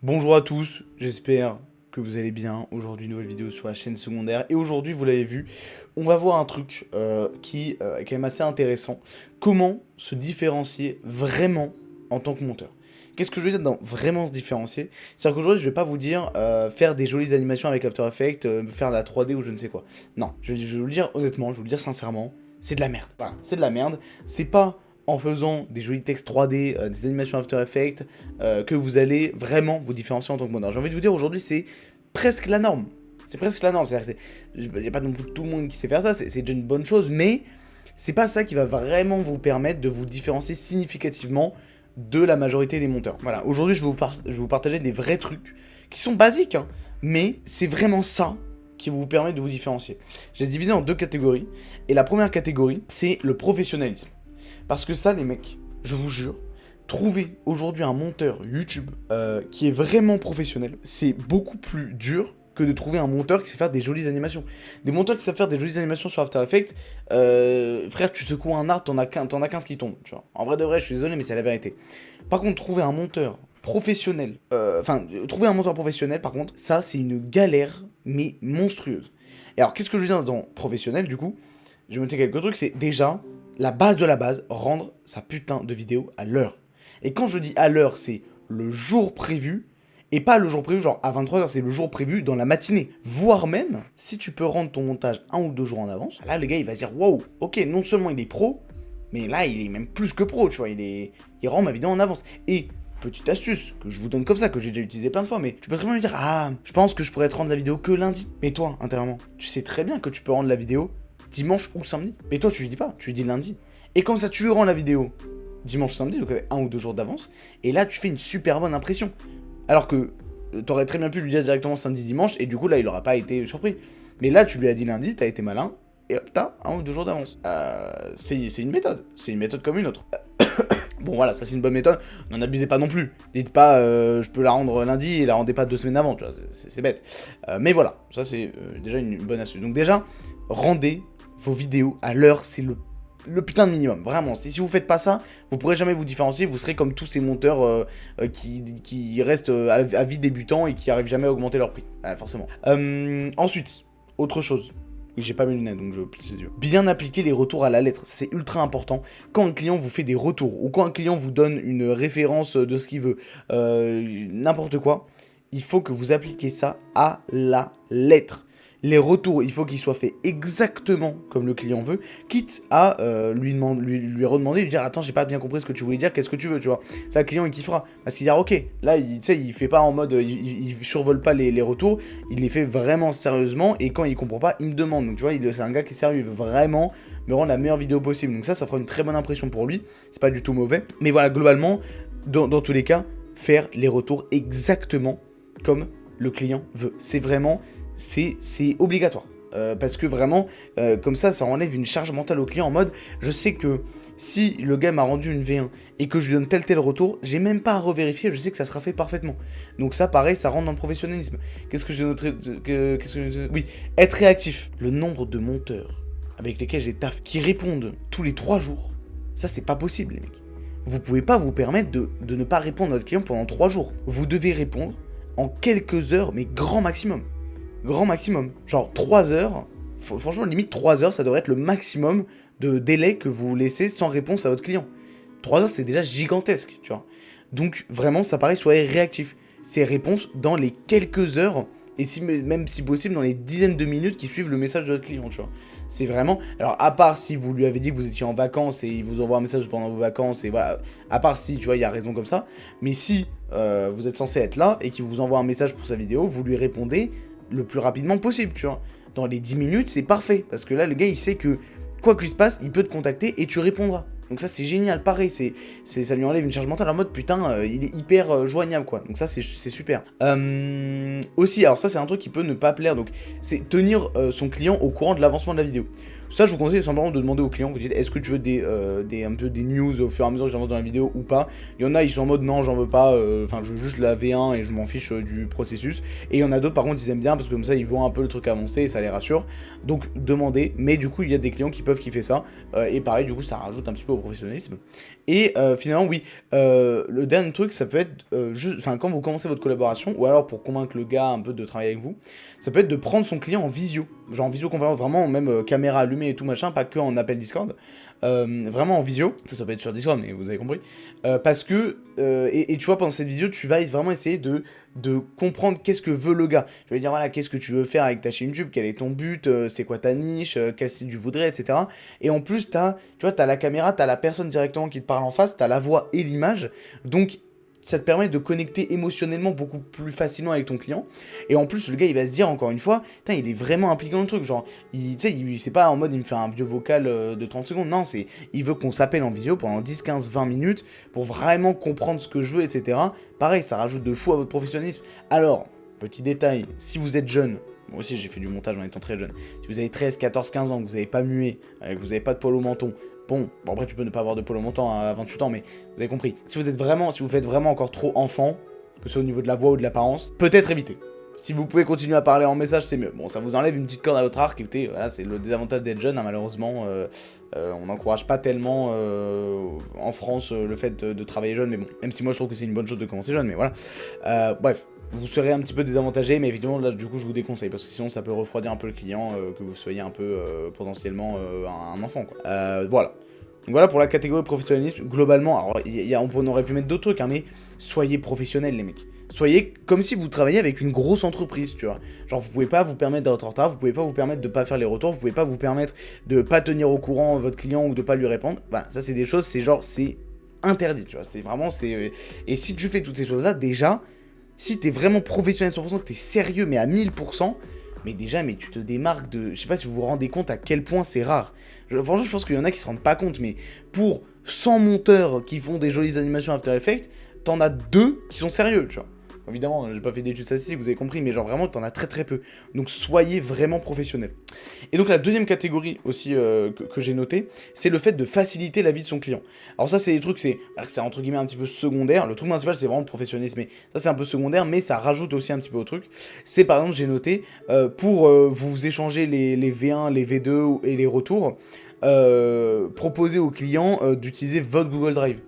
Bonjour à tous, j'espère que vous allez bien. Aujourd'hui, nouvelle vidéo sur la chaîne secondaire. Et aujourd'hui, vous l'avez vu, on va voir un truc qui est quand même assez intéressant. Comment se différencier vraiment en tant que monteur? Qu'est-ce que je veux dire dans vraiment se différencier? C'est-à-dire qu'aujourd'hui, je vais pas vous dire faire des jolies animations avec After Effects, faire de la 3D ou je ne sais quoi. Non, je vais vous le dire honnêtement, je vais vous le dire sincèrement, c'est de la merde. Voilà, c'est de la merde. C'est pas en faisant des jolis textes 3D, des animations After Effects, que vous allez vraiment vous différencier en tant que monteur. J'ai envie de vous dire aujourd'hui, c'est presque la norme. C'est presque la norme. C'est-à-dire qu'il n'y a pas non plus tout le monde qui sait faire ça, c'est déjà une bonne chose, mais c'est pas ça qui va vraiment vous permettre de vous différencier significativement de la majorité des monteurs. Voilà, aujourd'hui je vais vous partager des vrais trucs qui sont basiques, hein, mais c'est vraiment ça qui vous permet de vous différencier. J'ai divisé en deux catégories, et la première catégorie, c'est le professionnalisme. Parce que ça, les mecs, je vous jure, trouver aujourd'hui un monteur YouTube qui est vraiment professionnel, c'est beaucoup plus dur que de trouver un monteur qui sait faire des jolies animations. Des monteurs qui savent faire des jolies animations sur After Effects, frère, tu secoues un arbre, t'en as 15 qui tombent, tu vois. En vrai de vrai, je suis désolé, mais c'est la vérité. Par contre, trouver un monteur professionnel, trouver un monteur professionnel, par contre, ça, c'est une galère, mais monstrueuse. Et alors, qu'est-ce que je veux dire dans professionnel, du coup? Je vais noter quelques trucs, c'est déjà la base de la base, rendre sa putain de vidéo à l'heure. Et quand je dis à l'heure, c'est le jour prévu, et pas le jour prévu genre à 23h, c'est le jour prévu dans la matinée. Voire même, si tu peux rendre ton montage 1 ou 2 jours en avance, là le gars il va se dire wow, ok, non seulement il est pro, mais là il est même plus que pro, tu vois, il rend ma vidéo en avance. Et petite astuce que je vous donne comme ça, que j'ai déjà utilisé plein de fois, mais tu peux très bien lui dire ah, je pense que je pourrais te rendre la vidéo que lundi. Mais toi, intérieurement, tu sais très bien que tu peux rendre la vidéo dimanche ou samedi. Mais toi, tu lui dis pas, tu lui dis lundi. Et comme ça, tu lui rends la vidéo dimanche, samedi, donc avec 1 ou 2 jours d'avance. Et là, tu fais une super bonne impression. Alors que t'aurais très bien pu lui dire directement samedi, dimanche, et du coup, là, il aura pas été surpris. Mais là, tu lui as dit lundi, t'as été malin, et hop, t'as 1 ou 2 jours d'avance. C'est une méthode. C'est une méthode comme une autre. Bon voilà, ça c'est une bonne méthode, n'en abusez pas non plus. Dites pas je peux la rendre lundi et la rendez pas 2 semaines avant, tu vois, c'est bête. Mais voilà, ça c'est déjà une bonne astuce. Donc déjà, rendez vos vidéos à l'heure, c'est le putain de minimum, vraiment. Si vous faites pas ça, vous pourrez jamais vous différencier, vous serez comme tous ces monteurs qui restent à vie débutants et qui arrivent jamais à augmenter leur prix, forcément. Ensuite, autre chose. Oui, j'ai pas mes lunettes, donc je plie les yeux. Bien appliquer les retours à la lettre, c'est ultra important. Quand un client vous fait des retours, ou quand un client vous donne une référence de ce qu'il veut, n'importe quoi, il faut que vous appliquiez ça à la lettre. Les retours, il faut qu'ils soient faits exactement comme le client veut, quitte à lui redemander, lui dire attends, j'ai pas bien compris ce que tu voulais dire, qu'est-ce que tu veux, tu vois. Ça, le client il kiffera. Parce qu'il dira ok, là, il fait pas en mode, il survole pas les retours, il les fait vraiment sérieusement, et quand il comprend pas, il me demande. Donc tu vois, c'est un gars qui est sérieux, il veut vraiment me rendre la meilleure vidéo possible. Donc ça fera une très bonne impression pour lui, c'est pas du tout mauvais. Mais voilà, globalement, dans tous les cas, faire les retours exactement comme le client veut. C'est vraiment... c'est obligatoire. Parce que vraiment, comme ça enlève une charge mentale au client en mode, je sais que si le gars m'a rendu une V1 et que je lui donne tel retour, j'ai même pas à revérifier, je sais que ça sera fait parfaitement. Donc ça, pareil, ça rentre dans le professionnalisme. Qu'est-ce que j'ai noté Oui, être réactif. Le nombre de monteurs avec lesquels j'ai taf qui répondent tous les 3 jours, ça c'est pas possible les mecs. Vous pouvez pas vous permettre de ne pas répondre à votre client pendant 3 jours. Vous devez répondre en quelques heures, mais grand maximum. Grand maximum. Genre 3 heures. Franchement, limite 3 heures, ça devrait être le maximum de délai que vous laissez sans réponse à votre client. 3 heures, c'est déjà gigantesque, tu vois. Donc, vraiment, ça paraît, soyez réactif. Ces réponses dans les quelques heures, et même si possible, dans les dizaines de minutes qui suivent le message de votre client, tu vois. C'est vraiment... Alors, à part si vous lui avez dit que vous étiez en vacances et il vous envoie un message pendant vos vacances, et voilà. À part si, tu vois, il y a raison comme ça. Mais si vous êtes censé être là et qu'il vous envoie un message pour sa vidéo, vous lui répondez le plus rapidement possible, tu vois. Dans les 10 minutes, c'est parfait. Parce que là, le gars, il sait que quoi qu'il se passe, il peut te contacter et tu répondras. Donc ça, c'est génial. Pareil, ça lui enlève une charge mentale en mode, putain, il est hyper joignable, quoi. Donc ça, c'est super. Aussi, alors ça, c'est un truc qui peut ne pas plaire. Donc, c'est tenir son client au courant de l'avancement de la vidéo. Ça, je vous conseille simplement de demander aux clients, vous dites, est-ce que tu veux un peu des news au fur et à mesure que j'avance dans la vidéo ou pas. Il y en a, ils sont en mode, non, j'en veux pas, enfin, je veux juste la V1 et je m'en fiche du processus. Et il y en a d'autres, par contre, ils aiment bien, parce que comme ça, ils voient un peu le truc avancer et ça les rassure. Donc, demandez, mais du coup, il y a des clients qui peuvent kiffer ça. Et pareil, du coup, ça rajoute un petit peu au professionnalisme. Et finalement, oui, le dernier truc, ça peut être juste, enfin, quand vous commencez votre collaboration, ou alors pour convaincre le gars un peu de travailler avec vous, ça peut être de prendre son client en visio, genre en visioconférence, vraiment, même caméra allumée et tout machin, pas que en appel Discord. Vraiment en visio, ça peut être sur Discord, mais vous avez compris. Parce que, et tu vois, pendant cette visio, tu vas vraiment essayer de comprendre qu'est-ce que veut le gars. Tu vas dire, voilà, qu'est-ce que tu veux faire avec ta chaîne YouTube, quel est ton but, c'est quoi ta niche, quel style tu voudrais, etc. Et en plus, tu vois, t'as la caméra, t'as la personne directement qui te parle en face, t'as la voix et l'image, donc ça te permet de connecter émotionnellement beaucoup plus facilement avec ton client. Et en plus, le gars, il va se dire, encore une fois, il est vraiment impliqué dans le truc. Genre, tu sais, c'est pas en mode, il me fait un vieux vocal de 30 secondes. Non, il veut qu'on s'appelle en visio pendant 10, 15, 20 minutes pour vraiment comprendre ce que je veux, etc. Pareil, ça rajoute de fou à votre professionnalisme. Alors, petit détail, si vous êtes jeune, moi aussi j'ai fait du montage en étant très jeune, si vous avez 13, 14, 15 ans, que vous n'avez pas mué, que vous n'avez pas de poil au menton, bon, après tu peux ne pas avoir de poil au menton à 28 ans, mais vous avez compris. Si vous faites vraiment encore trop enfant, que ce soit au niveau de la voix ou de l'apparence, peut-être éviter. Si vous pouvez continuer à parler en message, c'est mieux. Bon, ça vous enlève une petite corde à votre arc. Écoutez, voilà, c'est le désavantage d'être jeune, hein, malheureusement. On n'encourage pas tellement en France le fait de travailler jeune, mais bon, même si moi je trouve que c'est une bonne chose de commencer jeune, mais voilà. Bref, vous serez un petit peu désavantagé, mais évidemment, là, du coup, je vous déconseille, parce que sinon, ça peut refroidir un peu le client, que vous soyez un peu potentiellement un enfant, quoi. Voilà. Donc voilà pour la catégorie professionnalisme. Globalement, alors, on aurait pu mettre d'autres trucs, hein, mais soyez professionnels, les mecs. Soyez comme si vous travailliez avec une grosse entreprise, tu vois. Genre, vous pouvez pas vous permettre d'être en retard, vous pouvez pas vous permettre de pas faire les retours, vous pouvez pas vous permettre de pas tenir au courant votre client ou de pas lui répondre. Voilà, ça, c'est des choses, c'est interdit, tu vois. C'est vraiment, Et si tu fais toutes ces choses-là, déjà, si t'es vraiment professionnel 100%, que t'es sérieux, mais à 1000%, mais déjà, mais tu te démarques de... Je sais pas si vous vous rendez compte à quel point c'est rare. Franchement, je pense qu'il y en a qui se rendent pas compte, mais pour 100 monteurs qui font des jolies animations After Effects, t'en as 2 qui sont sérieux, tu vois. Évidemment, j'ai pas fait d'études statistiques, vous avez compris, mais genre vraiment, t'en as très très peu. Donc soyez vraiment professionnels. Et donc la deuxième catégorie aussi que j'ai notée, c'est le fait de faciliter la vie de son client. Alors ça, c'est des trucs, c'est entre guillemets un petit peu secondaire. Le truc principal, c'est vraiment le professionnalisme, mais ça c'est un peu secondaire, mais ça rajoute aussi un petit peu au truc. C'est par exemple, j'ai noté, pour vous échanger les V1, les V2 et les retours, proposer au client d'utiliser votre Google Drive.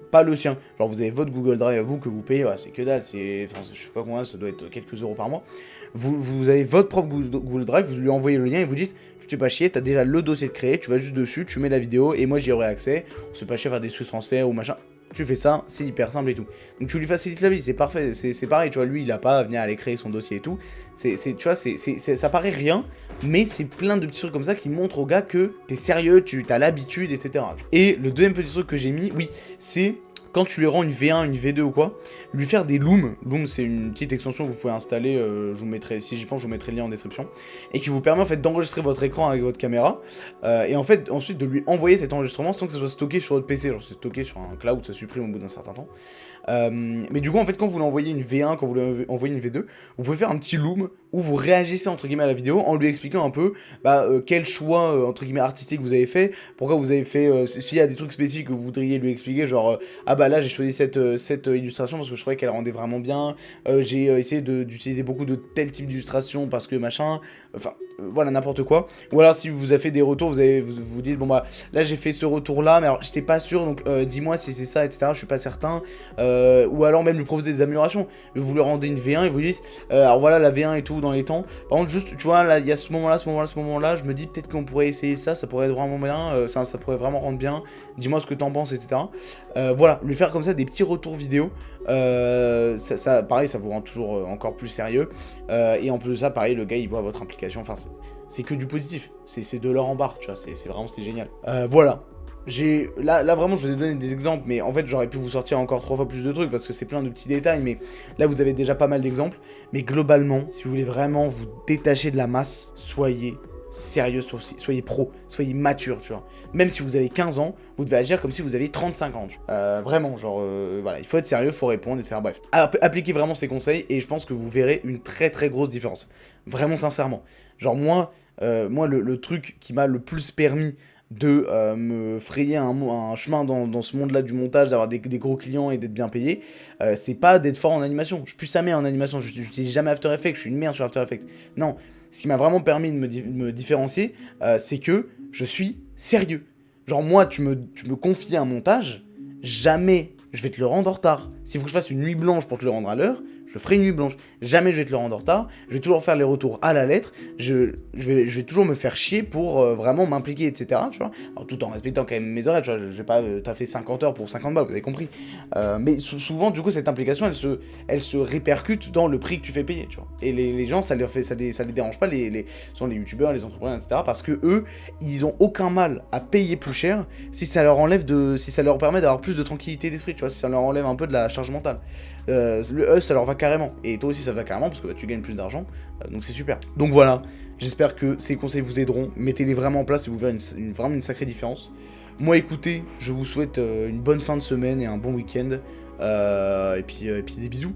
Pas le sien. Genre vous avez votre Google Drive à vous que vous payez, ouais, c'est que dalle, je sais pas combien, ça doit être quelques euros par mois. Vous avez votre propre Google Drive, vous lui envoyez le lien et vous dites, tu te fais pas chier, t'as déjà le dossier de créé, tu vas juste dessus, tu mets la vidéo et moi j'y aurai accès. On se fait pas chier à faire des Swiss transferts ou machin. Tu fais ça, c'est hyper simple et tout. Donc tu lui facilites la vie, c'est parfait, c'est pareil, tu vois, lui il a pas à venir aller créer son dossier et tout. Tu vois, ça paraît rien, mais c'est plein de petits trucs comme ça qui montrent au gars que t'es sérieux, tu as l'habitude, etc. Et le deuxième petit truc que j'ai mis, oui, c'est quand tu lui rends une V1, une V2 ou quoi, lui faire des looms. Loom, c'est une petite extension que vous pouvez installer, je vous mettrai, si j'y pense, je vous mettrai le lien en description, et qui vous permet en fait d'enregistrer votre écran avec votre caméra, et en fait ensuite de lui envoyer cet enregistrement sans que ça soit stocké sur votre PC, genre c'est stocké sur un cloud, ça supprime au bout d'un certain temps. Mais du coup en fait quand vous lui envoyez une V1, quand vous lui envoyez une V2, vous pouvez faire un petit loom où vous réagissez entre guillemets à la vidéo en lui expliquant un peu quel choix entre guillemets artistique vous avez fait, pourquoi vous avez fait, s'il y a des trucs spécifiques que vous voudriez lui expliquer, genre ah bah là j'ai choisi cette illustration parce que je trouvais qu'elle rendait vraiment bien, j'ai essayé d'utiliser beaucoup de tel type d'illustration parce que machin, enfin voilà n'importe quoi. Ou alors si vous avez fait des retours, vous dites bon bah là j'ai fait ce retour là mais alors j'étais pas sûr donc dis-moi si c'est ça etc, je suis pas certain, ou alors même lui proposer des améliorations, vous lui rendez une V1 et vous dites alors voilà la V1 et tout dans les temps, par contre juste tu vois là il y a ce moment là je me dis peut-être qu'on pourrait essayer ça pourrait être vraiment bien, ça pourrait vraiment rendre bien, dis-moi ce que t'en penses etc. Voilà, lui faire comme ça des petits retours vidéo, pareil ça vous rend toujours encore plus sérieux, et en plus de ça pareil le gars il voit votre implication, enfin c'est que du positif, c'est de l'or en barre, tu vois, c'est génial. Voilà. Là vraiment je vous ai donné des exemples, mais en fait j'aurais pu vous sortir encore 3 fois plus de trucs parce que c'est plein de petits détails, mais là vous avez déjà pas mal d'exemples. Mais globalement, si vous voulez vraiment vous détacher de la masse, soyez sérieux, soyez pro, soyez mature, tu vois. Même si vous avez 15 ans, vous devez agir comme si vous aviez 35 ans. Vraiment, genre, voilà, il faut être sérieux, il faut répondre, etc. Bref, appliquez vraiment ces conseils et je pense que vous verrez une très très grosse différence. Vraiment sincèrement. Genre moi, le truc qui m'a le plus permis de me frayer un chemin dans ce monde-là du montage, d'avoir des gros clients et d'être bien payé, c'est pas d'être fort en animation. Je suis jamais en animation, j'utilise jamais After Effects, je suis une merde sur After Effects. Non, ce qui m'a vraiment permis de me différencier, c'est que je suis sérieux. Genre moi, tu me confies un montage, jamais je vais te le rendre en retard. S'il faut que je fasse une nuit blanche pour te le rendre à l'heure, je ferai une nuit blanche. Jamais je vais te le rendre en retard. Je vais toujours faire les retours à la lettre. Je vais toujours me faire chier pour vraiment m'impliquer, etc. Tu vois. Alors, tout en respectant quand même mes horaires. Tu vois. Je vais pas taffer 50 heures pour 50 balles, vous avez compris. Mais souvent, du coup, cette implication, elle se répercute dans le prix que tu fais payer. Tu vois. Et les gens, ça les dérange pas, les youtubeurs, les entrepreneurs, etc. Parce que eux, ils ont aucun mal à payer plus cher si ça leur permet d'avoir plus de tranquillité d'esprit. Tu vois, si ça leur enlève un peu de la charge mentale. Eux, ça leur va carrément. Et toi aussi, ça va carrément parce que tu gagnes plus d'argent. Donc c'est super. Donc voilà, j'espère que ces conseils vous aideront. Mettez-les vraiment en place et vous verrez vraiment une sacrée différence. Moi, écoutez, je vous souhaite une bonne fin de semaine et un bon week-end. Et puis des bisous.